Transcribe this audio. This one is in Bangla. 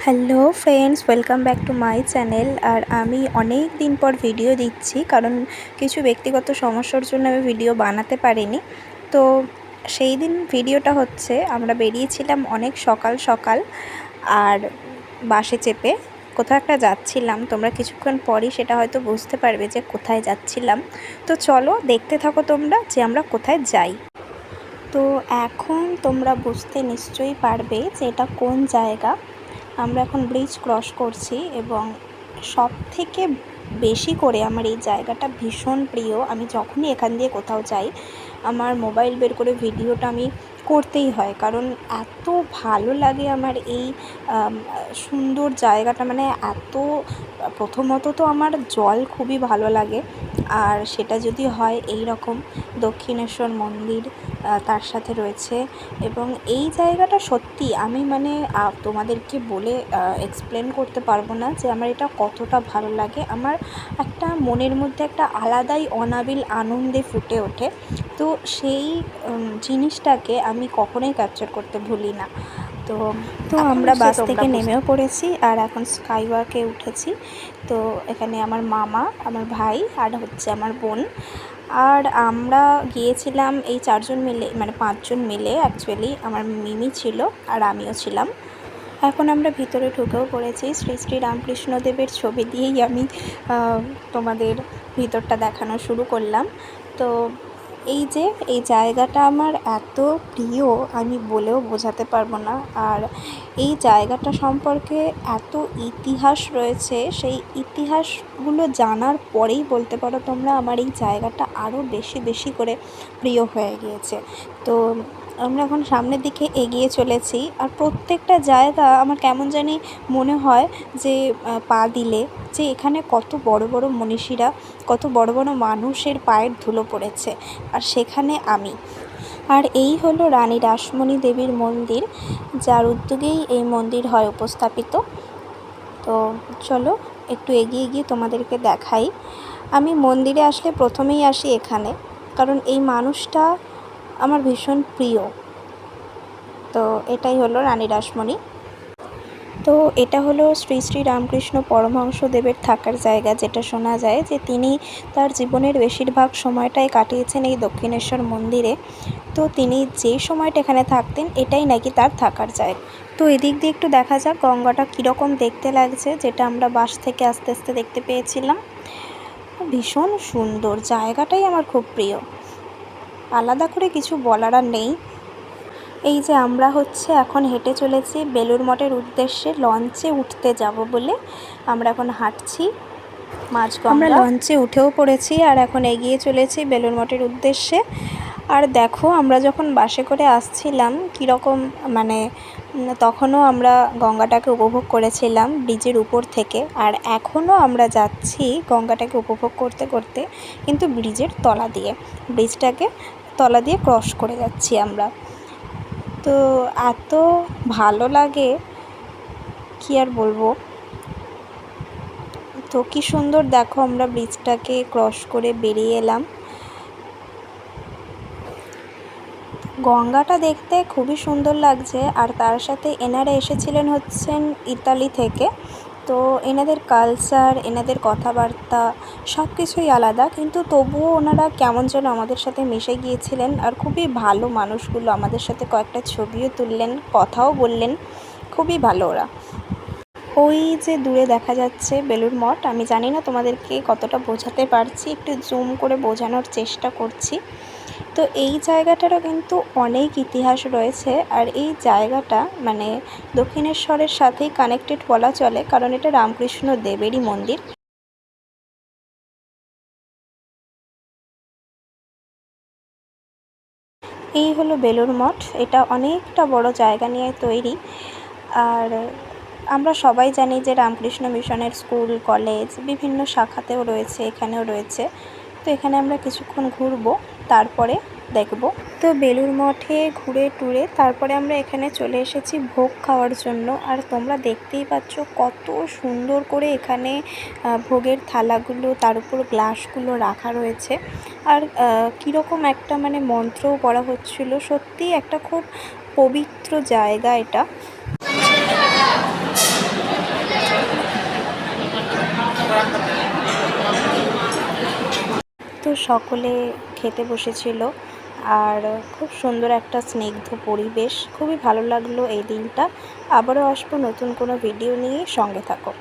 Hello friends, welcome back to my channel. আর আমি অনেক দিন পর ভিডিও দিচ্ছি, কারণ কিছু ব্যক্তিগত সমস্যার জন্য আমি ভিডিও বানাতে পারিনি। তো সেই দিন ভিডিওটা হচ্ছে, আমরা বেরিয়েছিলাম অনেক সকাল সকাল আর বাসে চেপে কোথাও একটা যাচ্ছিলাম। তোমরা কিছুক্ষণ পরই সেটা হয়তো বুঝতে পারবে যে কোথায় যাচ্ছিলাম। তো চলো দেখতে থাকো তোমরা যে আমরা কোথায় যাই। তো এখন তোমরা বুঝতে নিশ্চয়ই পারবে যে এটা কোন জায়গা। আমরা এখন ব্রিজ ক্রস করছি এবং সবথেকে বেশি করে আমার এই জায়গাটা ভীষণ প্রিয়। আমি যখনই এখান দিয়ে কোথাও যাই আমার মোবাইল বের করে ভিডিওটা আমি করতেই হয়, কারণ এত ভালো লাগে আমার এই সুন্দর জায়গাটা। মানে এত, প্রথমত তো আমার জল খুবই ভালো লাগে, আর সেটা যদি হয় এই রকম দক্ষিণেশ্বর মন্দির তার সাথে রয়েছে। এবং এই জায়গাটা সত্যি আমি মানে তোমাদেরকে বলে এক্সপ্লেন করতে পারবো না যে আমার এটা কতটা ভালো লাগে। আমার একটা মনের মধ্যে একটা আলাদাই অনাবিল আনন্দে ফুটে ওঠে। তো সেই জিনিসটাকে আমি কখনোই ক্যাপচার করতে ভুলি না। তো আমরা বাস থেকে নেমেও পড়েছি আর এখন স্কাইওয়াকে উঠেছি। তো এখানে আমার মামা, আমার ভাই আর হচ্ছে আমার বোন। আর আমরা গিয়েছিলাম এই 4 জন মিলে, মানে 5 জন মিলে অ্যাকচুয়ালি। আমার মিমি ছিল আর আমিও ছিলাম। এখন আমরা ভিতরে ঢুকেও পড়েছি। শ্রী শ্রী রামকৃষ্ণদেবের ছবি দিয়েই আমি তোমাদের ভিতরটা দেখানো শুরু করলাম। তো এই যে এই জায়গাটা আমার এত প্রিয় আমি বলেও বোঝাতে পারবো না। আর এই জায়গাটা সম্পর্কে এত ইতিহাস রয়েছে, সেই ইতিহাসগুলো জানার পরেই বলতে পারো তোমরা আমার এই জায়গাটা আরও বেশি বেশি করে প্রিয় হয়ে গিয়েছে। তো আমরা এখন সামনের দিকে এগিয়ে চলেছি আর প্রত্যেকটা জায়গা আমার কেমন জানি মনে হয় যে পা দিলে যে এখানে কত বড় বড় মনীষীরা, কত বড় বড় মানুষের পায়ের ধুলো পড়েছে, আর সেখানে আমি। আর এই হলো রানী রাসমণি দেবীর মন্দির, যার উদ্যোগেই এই মন্দির হয় উপস্থাপিত। তো চলো একটু এগিয়ে গিয়ে তোমাদেরকে দেখাই। আমি মন্দিরে আসলে প্রথমেই আসি এখানে, কারণ এই মানুষটা আমার ভীষণ প্রিয়। তো এটাই হলো রানী রাসমণি। তো এটা হলো শ্রী শ্রী রামকৃষ্ণ পরমহংসদেবের থাকার জায়গা, যেটা শোনা যায় যে তিনি তার জীবনের বেশিরভাগ সময়টাই কাটিয়েছেন এই দক্ষিণেশ্বর মন্দিরে। তো তিনি যে সময়টা এখানে থাকতেন এটাই নাকি তার থাকার জায়গা। তো এদিক দিয়ে একটু দেখা যাক গঙ্গাটা কীরকম দেখতে লাগছে, যেটা আমরা বাস থেকে আস্তে আস্তে দেখতে পেয়েছিলাম। ভীষণ সুন্দর জায়গাটাই আমার খুব প্রিয়, আলাদা করে কিছু বলার আর নেই। এই যে আমরা হচ্ছে এখন হেঁটে চলেছি বেলুড় মঠের উদ্দেশ্যে, লঞ্চে উঠতে যাব বলে আমরা এখন হাঁটছি মাঝগঙ্গা। আমরা লঞ্চে উঠেও পড়েছি আর এখন এগিয়ে চলেছি বেলুড় মঠের উদ্দেশ্যে। আর দেখো আমরা যখন বাসে করে আসছিলাম কীরকম, মানে তখনও আমরা গঙ্গাটাকে উপভোগ করেছিলাম ব্রিজের উপর থেকে, আর এখনও আমরা যাচ্ছি গঙ্গাটাকে উপভোগ করতে করতে, কিন্তু ব্রিজের তলা দিয়ে, ব্রিজটাকে তলা দিয়ে ক্রস করে যাচ্ছি আমরা। তো এত ভালো লাগে কি আর বলবো। তো কি সুন্দর দেখো, আমরা ব্রিজটাকে ক্রস করে বেরিয়ে এলাম। গঙ্গাটা দেখতে খুবই সুন্দর লাগছে, আর তার সাথে এনারা এসেছিলেন হচ্ছেন ইতালি থেকে। তো এনাদের কালচার, এনাদের কথাবার্তা সব কিছুই আলাদা, কিন্তু তবুও ওনারা কেমন যেন আমাদের সাথে মিশে গিয়েছিলেন। আর খুবই ভালো মানুষগুলো, আমাদের সাথে কয়েকটা ছবিও তুললেন, কথাও বললেন, খুবই ভালো ওরা। ওই যে দূরে দেখা যাচ্ছে বেলুড় মঠ, আমি জানি না তোমাদেরকে কতটা বোঝাতে পারছি, একটু জুম করে বোঝানোর চেষ্টা করছি। তো এই জায়গাটারও কিন্তু অনেক ইতিহাস রয়েছে, আর এই জায়গাটা মানে দক্ষিণেশ্বরের সাথেই কানেক্টেড বলা চলে, কারণ এটা রামকৃষ্ণ দেবেরই মন্দির। এই হলো বেলুড় মঠ, এটা অনেকটা বড় জায়গা নিয়ে তৈরি। আর আমরা সবাই জানি যে রামকৃষ্ণ মিশনের স্কুল, কলেজ বিভিন্ন শাখাতেও রয়েছে, এখানেও রয়েছে। তো এখানে আমরা কিছুক্ষণ ঘুরবো, তারপরে দেখব। তো বেলুড় মঠে ঘুরে টুরে তারপরে আমরা এখানে চলে এসেছি ভোগ খাওয়ার জন্য। আর তোমরা দেখতেই পাচ্ছ কত সুন্দর করে এখানে ভোগের থালাগুলো, তার উপর গ্লাসগুলো রাখা রয়েছে। আর কীরকম একটা মানে মন্ত্রও পড়া হচ্ছিল, সত্যিই একটা খুব পবিত্র জায়গা এটা। তো সকলে খেতে বসেছিল আর খুব সুন্দর একটা স্নিগ্ধ পরিবেশ। খুবই ভালো লাগলো এই দিনটা। আবারও আসবো নতুন কোনো ভিডিও নিয়ে, সঙ্গে থাকো।